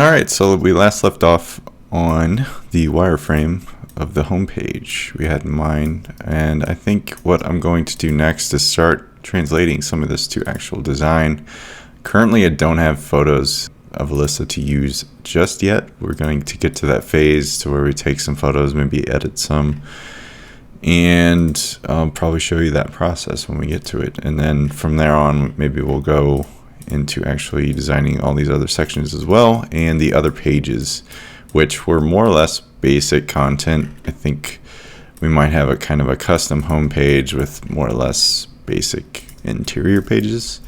Alright, so we last left off on the wireframe of the home page we had in mind, and I think what I'm going to do next is start translating some of this to actual design. Currently I don't have photos of Alyssa to use just yet. We're going to get to that phase to where we take some photos, maybe edit some, and I'll probably show you that process when we get to it. And then from there on, maybe we'll go into actually designing all these other sections as well, and the other pages, which were more or less basic content. I think we might have a kind of a custom home page with more or less basic interior pages.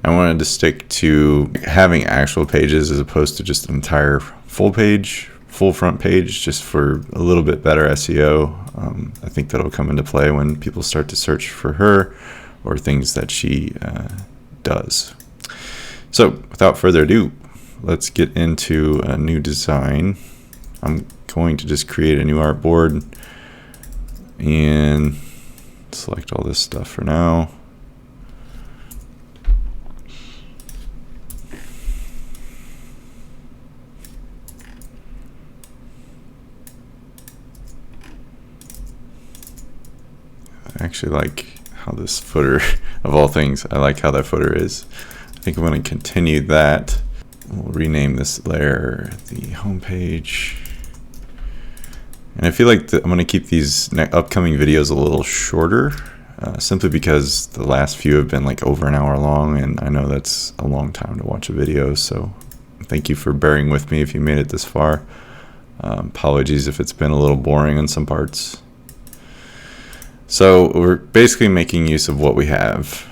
I wanted to stick to having actual pages as opposed to just an entire full page, full front page, just for a little bit better SEO. I think that'll come into play when people start to search for her or things that she does. So without further ado, let's get into a new design. I'm going to just create a new artboard and select all this stuff for now. I actually like how this footer, of all things, I like how that footer is. I think I'm going to continue that. We'll rename this layer the home page. And I feel like I'm going to keep these upcoming videos a little shorter, simply because the last few have been like over an hour long, and I know that's a long time to watch a video. So thank you for bearing with me if you made it this far. Apologies if it's been a little boring on some parts. So we're basically making use of what we have.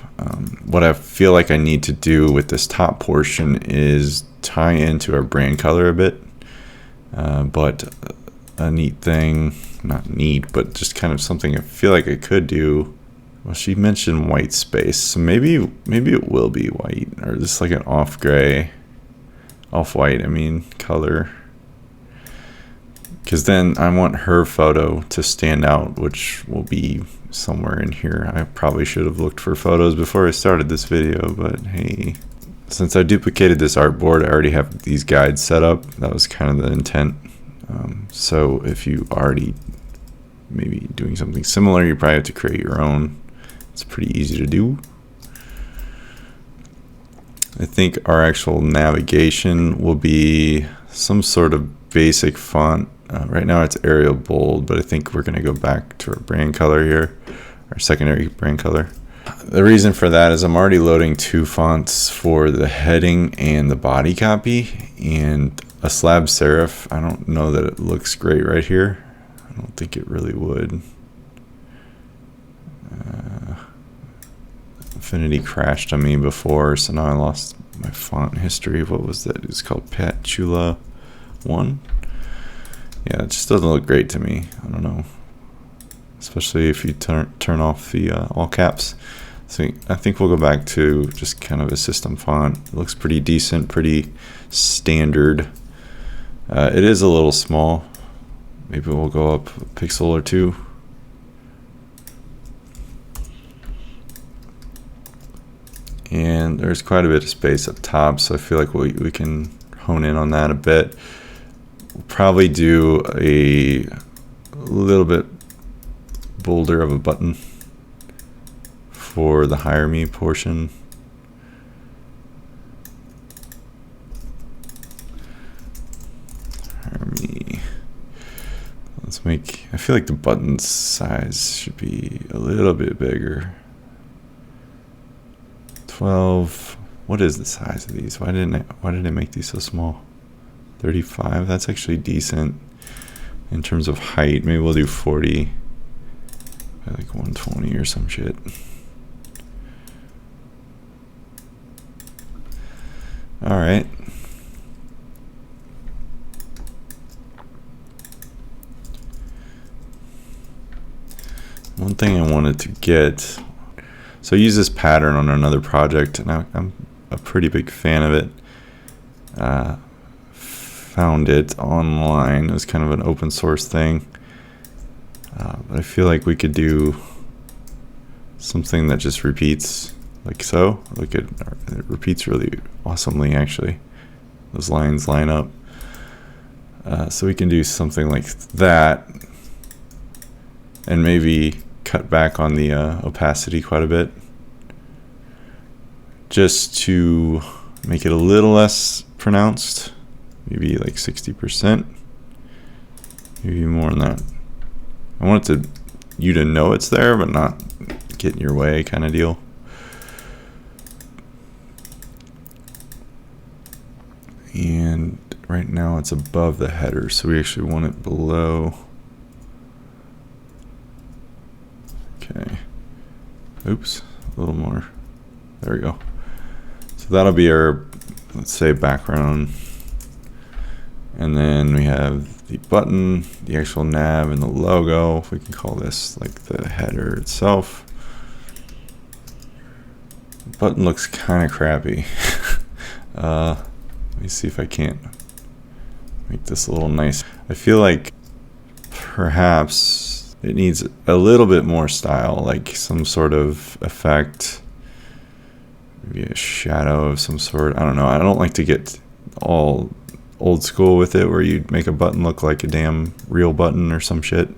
What I feel like I need to do with this top portion is tie into our brand color a bit, but a neat thing, not neat, but just kind of something I feel like I could do. Well, she mentioned white space, so maybe it will be white, or just like an off white, I mean, color. Because then I want her photo to stand out, which will be somewhere in here. I probably should have looked for photos before I started this video, but hey. Since I duplicated this artboard, I already have these guides set up. That was kind of the intent. So if you already maybe doing something similar, you probably have to create your own. It's pretty easy to do. I think our actual navigation will be some sort of basic font. Right now it's Arial bold, but I think we're going to go back to our brand color here, our secondary brand color. The reason for that is I'm already loading two fonts for the heading and the body copy, and a slab serif. I don't know that it looks great right here. I don't think it really would. Affinity crashed on me before, so now I lost my font history. What was that? It was called Patula 1. Yeah, it just doesn't look great to me. I don't know, especially if you turn off the all caps. So I think we'll go back to just kind of a system font. It looks pretty decent, pretty standard. It is a little small. Maybe we'll go up a pixel or two. And there's quite a bit of space up top, so I feel like we can hone in on that a bit. We'll probably do a little bit bolder of a button for the hire me portion. Hire me. Let's make, I feel like the button size should be a little bit bigger. 12. What is the size of these? Why did I make these so small? 35. That's actually decent in terms of height. Maybe we'll do 40 by like 120 or some shit. All right. One thing I wanted to get, so I use this pattern on another project, and I'm a pretty big fan of it. Found it online. It was kind of an open source thing, but I feel like we could do something that just repeats like so. Look at it, repeats really awesomely actually. those lines line up. So we can do something like that, and maybe cut back on the opacity quite a bit, just to make it a little less pronounced, maybe like 60%, maybe more than that. I want it you to know it's there, but not get in your way kind of deal. And right now it's above the header, so we actually want it below. Okay. Oops, a little more. There we go. So that'll be our, let's say, background. And then we have the button, the actual nav, and the logo. We can call this like the header itself. The button looks kind of crappy. Let me see if I can't make this a little nice. I feel like perhaps it needs a little bit more style, like some sort of effect, maybe a shadow of some sort. I don't know. I don't like to get all old school with it where you make a button look like a damn real button or some shit,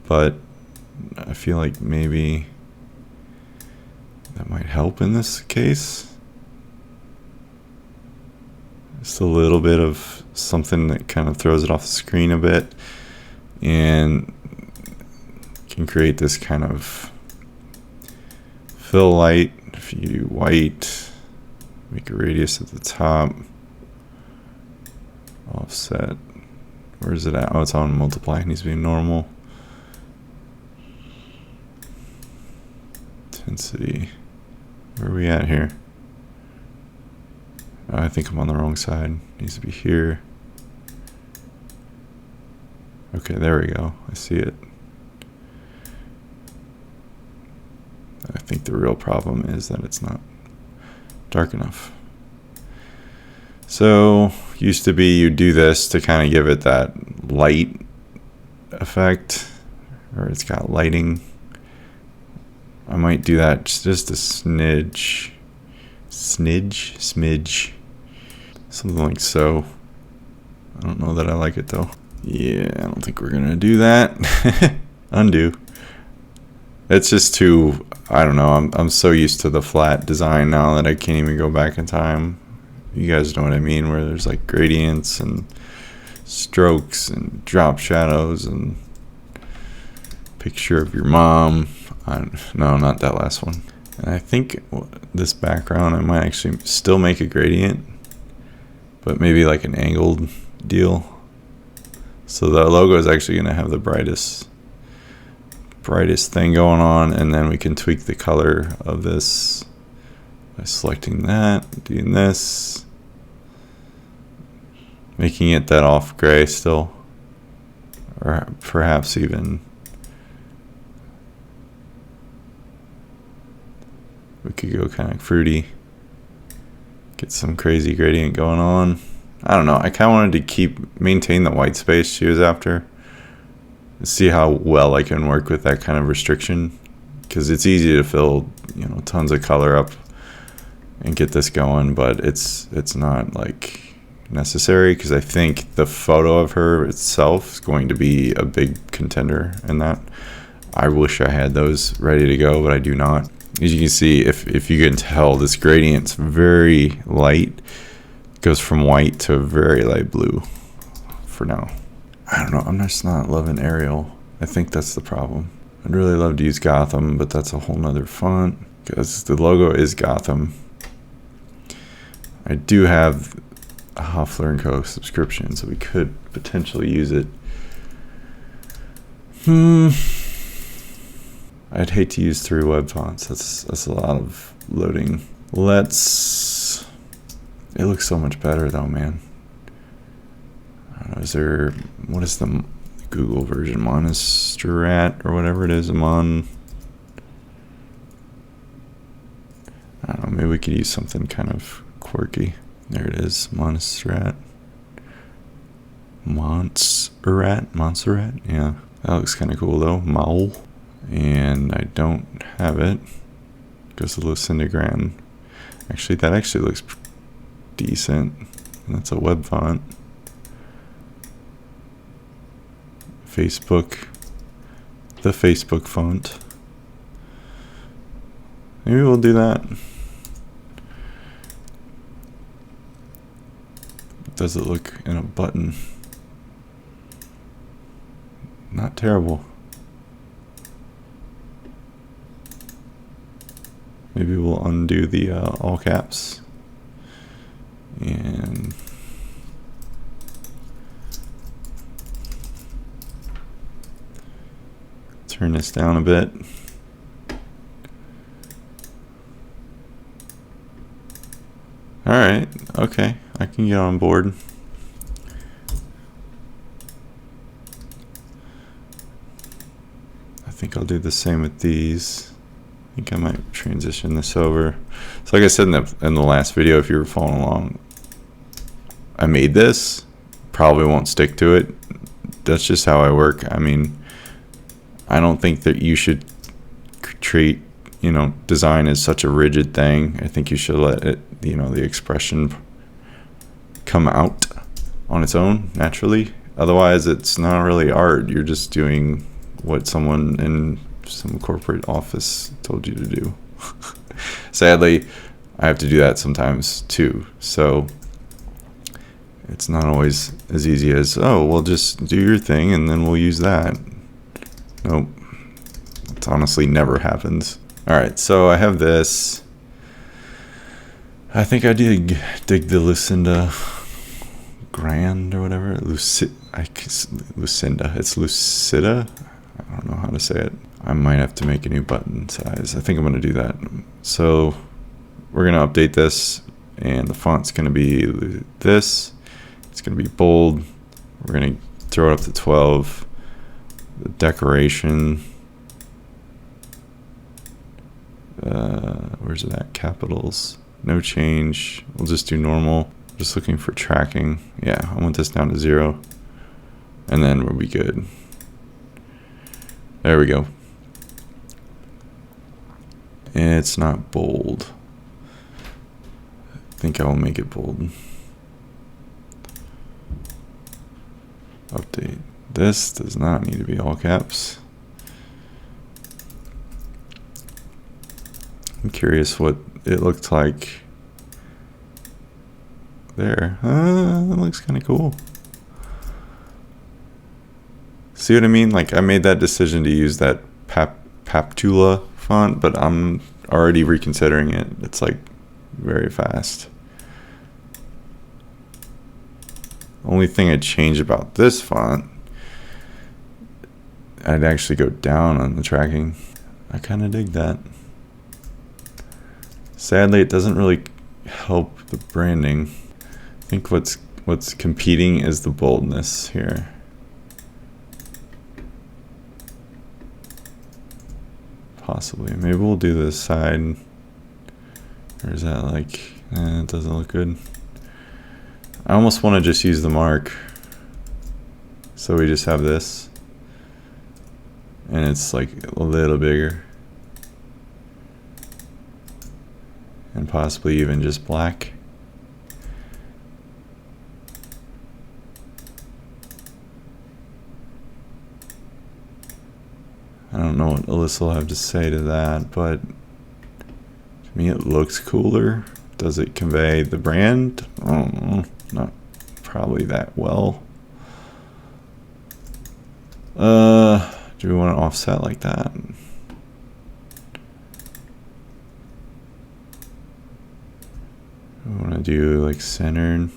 but I feel like maybe that might help in this case. Just a little bit of something that kind of throws it off the screen a bit and can create this kind of fill light. If you do white, make a radius at the top, offset. Where is it at? Oh, it's on multiply. It needs to be normal. Intensity. Where are we at here? Oh, I think I'm on the wrong side. It needs to be here. Okay, there we go. I see it. I think the real problem is that it's not dark enough. So, used to be you do this to kind of give it that light effect, or it's got lighting. I might do that just a smidge, something like so. I don't know that I like it though. Yeah, I don't think we're gonna do that. Undo. It's just too, I don't know, I'm so used to the flat design now that I can't even go back in time. You guys know what I mean, where there's like gradients and strokes and drop shadows and picture of your mom. No, not that last one. And I think this background, I might actually still make a gradient, but maybe like an angled deal. So the logo is actually going to have the brightest thing going on, and then we can tweak the color of this by selecting that, doing this, making it that off gray still, or perhaps even we could go kind of fruity, get some crazy gradient going on. I don't know, I kind of wanted to maintain the white space she was after. See how well I can work with that kind of restriction, because it's easy to fill, you know, tons of color up and get this going, but it's not like necessary, because I think the photo of her itself is going to be a big contender in that. I wish I had those ready to go, but I do not. As you can see, if you can tell, this gradient's very light. It goes from white to very light blue for now. I don't know, I'm just not loving Arial. I think that's the problem. I'd really love to use Gotham, but that's a whole nother font, because the logo is Gotham. I do have a Hoffler & Co. subscription, so we could potentially use it. I'd hate to use 3 web fonts. That's a lot of loading. It looks so much better though, man. I don't know, what is the Google version? Montserrat or whatever it is. I don't know, maybe we could use something kind of quirky. There it is, Montserrat. Montserrat, yeah. That looks kind of cool though, Maul. And I don't have it. Goes to Lucindagram. Actually, that actually looks decent. And that's a web font. Facebook, the Facebook font. Maybe we'll do that. Does it look in a button? Not terrible. Maybe we'll undo the all caps and turn this down a bit. All right, okay, I can get on board. I think I'll do the same with these. I think I might transition this over. So like I said in the last video, if you were following along, I made this, probably won't stick to it. That's just how I work. I mean, I don't think that you should treat, you know, design as such a rigid thing. I think you should let it, you know, the expression come out on its own naturally. Otherwise, it's not really art. You're just doing what someone in some corporate office told you to do. Sadly, I have to do that sometimes too. So it's not always as easy as, oh, well, just do your thing and then we'll use that. Nope. It honestly never happens. All right, so I have this. I think I dig the Lucinda Grand or whatever. Lucinda. It's Lucida. I don't know how to say it. I might have to make a new button size. I think I'm going to do that. So we're going to update this, and the font's going to be this. It's going to be bold. We're going to throw it up to 12. The decoration. Where's it at? Capitals. No change. We'll just do normal. Just looking for tracking. Yeah, I want this down to 0. And then we'll be good. There we go. And it's not bold. I think I will make it bold. Update. This does not need to be all caps. I'm curious what it looked like there. That looks kind of cool. See what I mean? Like, I made that decision to use that Paptula font, but I'm already reconsidering it. It's like very fast. Only thing I'd change about this font, I'd actually go down on the tracking. I kind of dig that. Sadly, it doesn't really help the branding. I think what's competing is the boldness here. Possibly. Maybe we'll do this side. Or is that like, it doesn't look good. I almost want to just use the mark. So we just have this. And it's like a little bigger. And possibly even just black. I don't know what Alyssa will have to say to that, but to me it looks cooler. Does it convey the brand? I don't know. Not probably that well. Do we want to offset like that? We want to do like centered.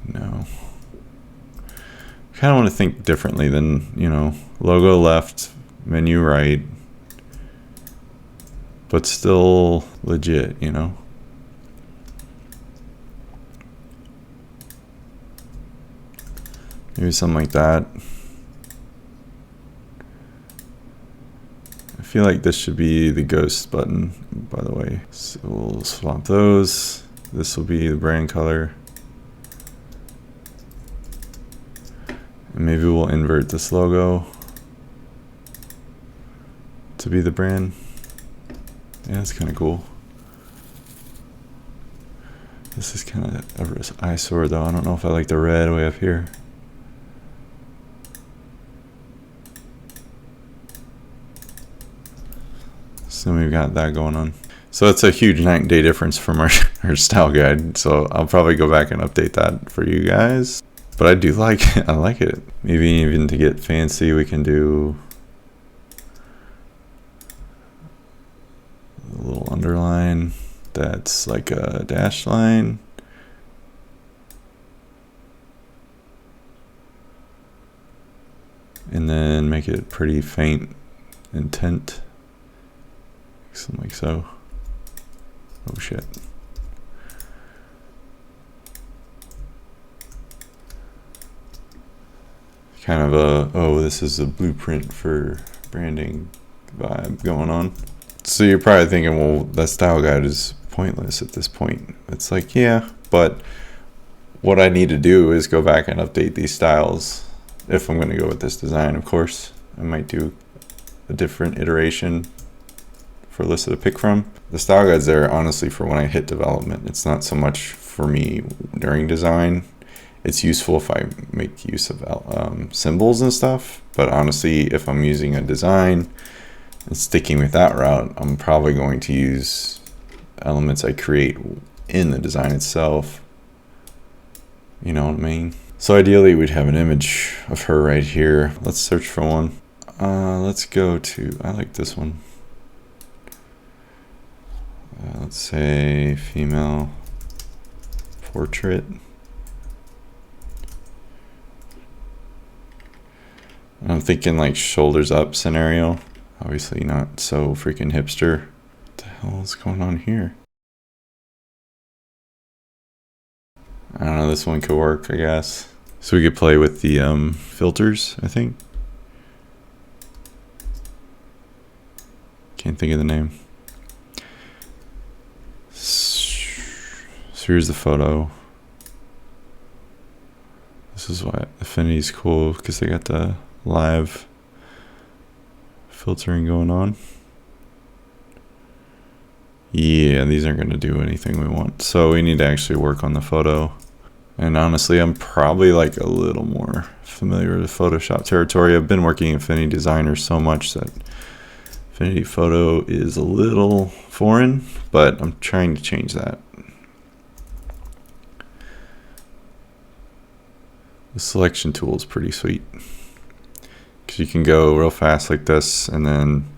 No. Kind of want to think differently than, you know, logo left, menu right, but still legit, you know. Maybe something like that. I feel like this should be the ghost button, by the way. So we'll swap those. This will be the brand color. And maybe we'll invert this logo to be the brand. Yeah, that's kind of cool. This is kind of an eyesore though. I don't know if I like the red way up here. So we've got that going on. So it's a huge night and day difference from our style guide. So I'll probably go back and update that for you guys. But I do like it. I like it. Maybe even to get fancy, we can do a little underline that's like a dashed line. And then make it pretty faint in tint. Something like so. Oh shit. Kind of a, oh, this is a blueprint for branding vibe going on. So you're probably thinking, well, that style guide is pointless at this point. It's like, yeah, but what I need to do is go back and update these styles. If I'm going to go with this design, of course, I might do a different iteration for Alyssa to pick from. The style guide's there honestly for when I hit development. It's not so much for me during design. It's useful if I make use of symbols and stuff, but honestly, if I'm using a design and sticking with that route, I'm probably going to use elements I create in the design itself. You know what I mean? So ideally we'd have an image of her right here. Let's search for one. Let's go to, I like this one. Let's say female portrait. I'm thinking like shoulders up scenario. Obviously not so freaking hipster. What the hell is going on here? I don't know, this one could work, I guess. So we could play with the filters, I think. Can't think of the name. So here's the photo. This is why Affinity's cool, because they got the live filtering going on. Yeah, these aren't going to do anything we want. So we need to actually work on the photo. And honestly, I'm probably like a little more familiar with Photoshop territory. I've been working in Affinity Designer so much that Affinity Photo is a little foreign, but I'm trying to change that. The selection tool is pretty sweet, because you can go real fast like this and then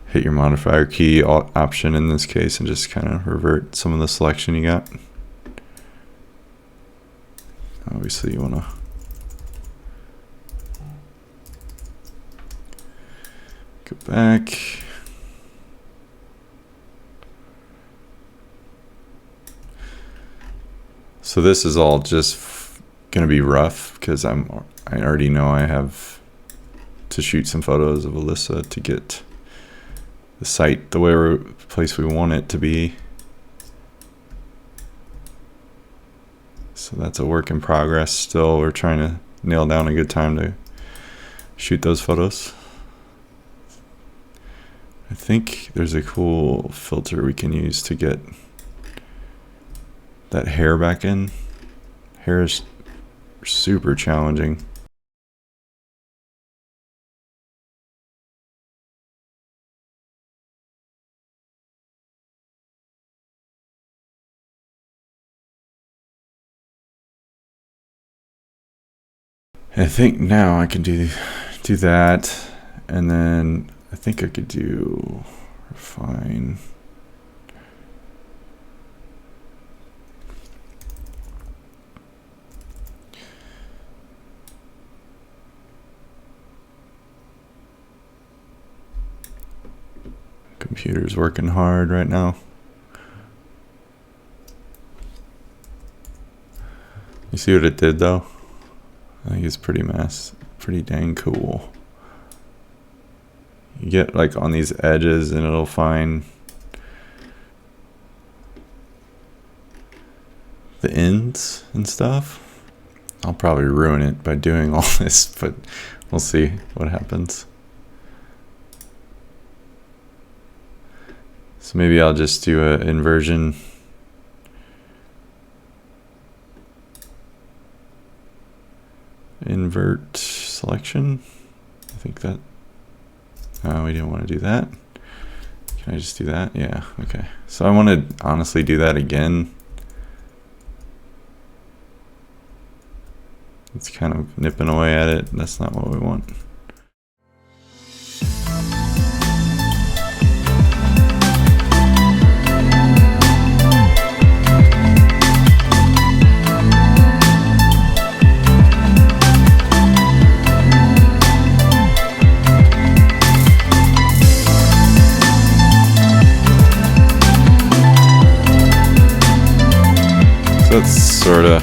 hit your modifier key, Alt Option in this case, and just kind of revert some of the selection you got. Obviously you want to go back. So this is all just going to be rough, because I already know I have to shoot some photos of Alyssa to get the site the place we want it to be. So that's a work in progress still. We're trying to nail down a good time to shoot those photos. I think there's a cool filter we can use to get that hair back in. Hair is super challenging. I think now I can do that, and then I think I could do refine. Computer's working hard right now. You see what it did though? I think it's pretty dang cool. You get like on these edges and it'll find the ends and stuff. I'll probably ruin it by doing all this, but we'll see what happens. So maybe I'll just do an inversion invert selection. I think that, we didn't want to do that. Can I just do that? Yeah, okay. So I want to honestly do that again. It's kind of nipping away at it. That's not what we want. So it's sort of,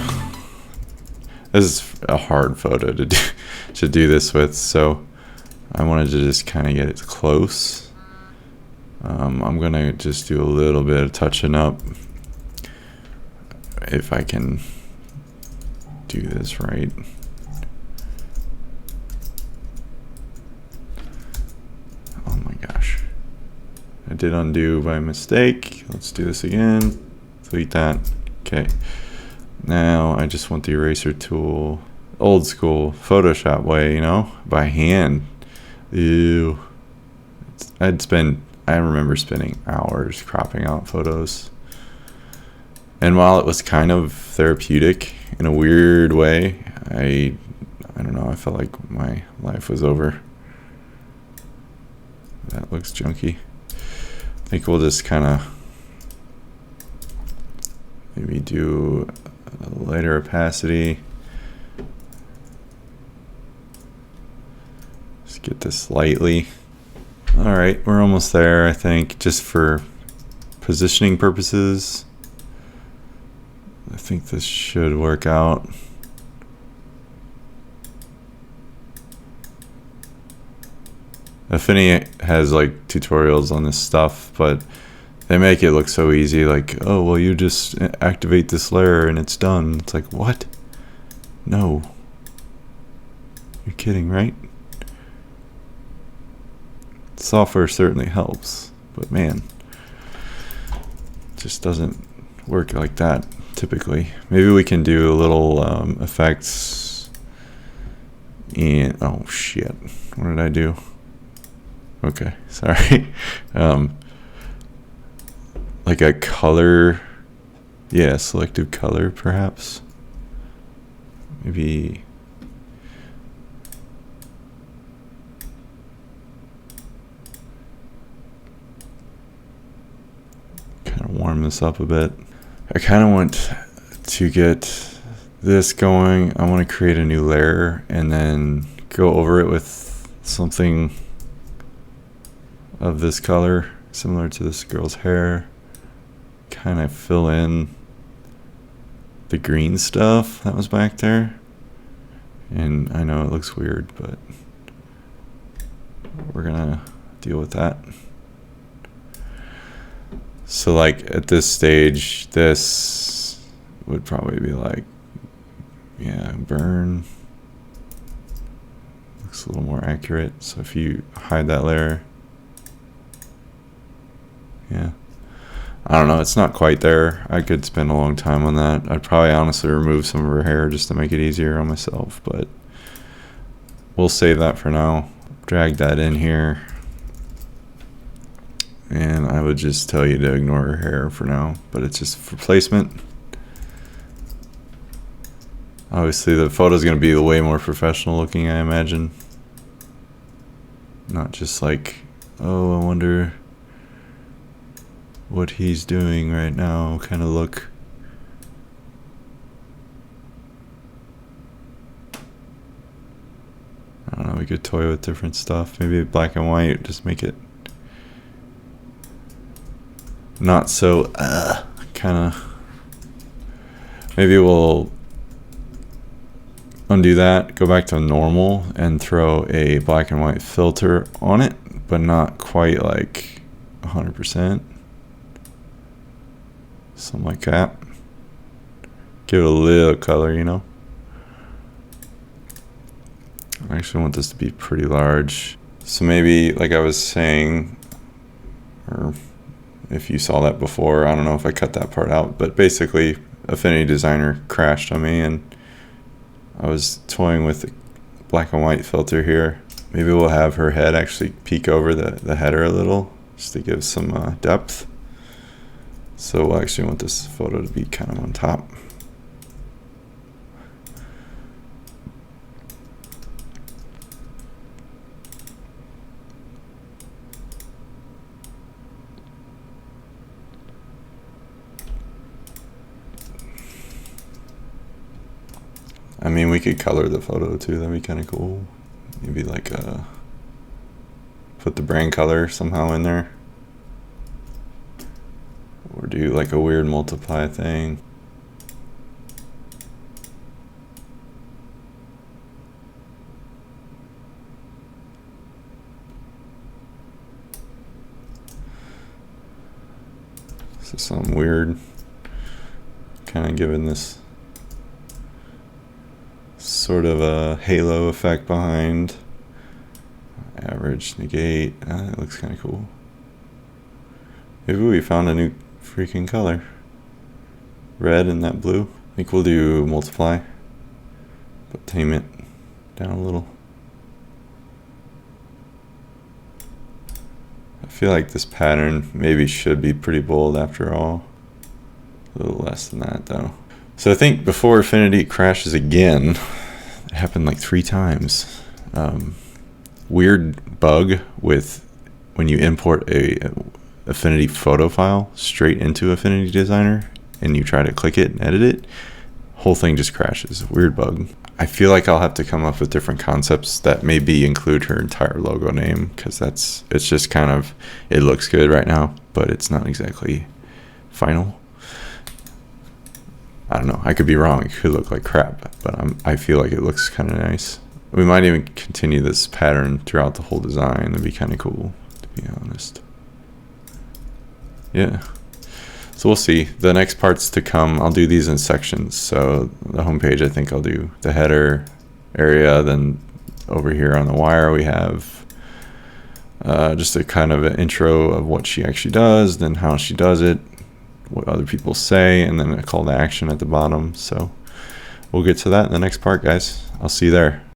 this is a hard photo to do this with, so I wanted to just kind of get it close. I'm gonna just do a little bit of touching up if I can do this right. Oh my gosh, I did undo by mistake. Let's do this again. Delete that. Okay, now I just want the eraser tool, old school Photoshop way, you know, by hand. Ew. I remember spending hours cropping out photos. And while it was kind of therapeutic in a weird way, I don't know, I felt like my life was over. That looks junky. I think we'll just kind of maybe do a lighter opacity. Just get this lightly. All right, we're almost there, I think, just for positioning purposes. I think this should work out. Affinity has like tutorials on this stuff, but they make it look so easy, like, oh, well, you just activate this layer and it's done. It's like, what? No. You're kidding, right? Software certainly helps, but man, it just doesn't work like that typically. Maybe we can do a little effects in, oh shit, what did I do? Okay, sorry. Like a color, yeah, selective color perhaps. Maybe kind of warm this up a bit. I kind of want to get this going. I want to create a new layer and then go over it with something of this color, similar to this girl's hair. Kind of fill in the green stuff that was back there. And I know it looks weird, but we're gonna deal with that. So like at this stage, this would probably be like, yeah, burn. Looks a little more accurate. So if you hide that layer, yeah. I don't know, it's not quite there. I could spend a long time on that. I'd probably honestly remove some of her hair just to make it easier on myself, but we'll save that for now. Drag that in here. And I would just tell you to ignore her hair for now, but it's just for placement. Obviously the photo's gonna be way more professional looking, I imagine. Not just like, oh, I wonder what he's doing right now kind of look. I don't know, we could toy with different stuff. Maybe black and white, just make it not so kind of. Maybe we'll undo that, go back to normal and throw a black and white filter on it, but not quite like 100%. Something like that. Give it a little color, you know. I actually want this to be pretty large. So maybe, like I was saying, or if you saw that before, I don't know if I cut that part out, but basically Affinity Designer crashed on me and I was toying with the black and white filter here. Maybe we'll have her head actually peek over the header a little, just to give some depth. So we'll actually want this photo to be kind of on top. I mean, we could color the photo too, that'd be kind of cool. Maybe like put the brand color somehow in there. Or do like a weird multiply thing. So some weird, kind of giving this sort of a halo effect behind. Average, negate, it looks kind of cool. Maybe we found a new freaking color. Red and that blue. I think we'll do multiply, but tame it down a little. I feel like this pattern maybe should be pretty bold after all. A little less than that though. So I think before Affinity crashes again, it happened like 3 times. Weird bug with when you import a Affinity photo file straight into Affinity Designer and you try to click it and edit it, whole thing just crashes. Weird bug. I feel like I'll have to come up with different concepts that maybe include her entire logo name, because it's just kind of, it looks good right now, but it's not exactly final. I don't know, I could be wrong, it could look like crap, but I feel like it looks kind of nice. We might even continue this pattern throughout the whole design. That'd be kind of cool, to be honest. Yeah. So we'll see. The next parts to come, I'll do these in sections. So the homepage, I think I'll do the header area. Then over here on the wire, we have just a kind of an intro of what she actually does, then how she does it, what other people say, and then a call to action at the bottom. So we'll get to that in the next part, guys. I'll see you there.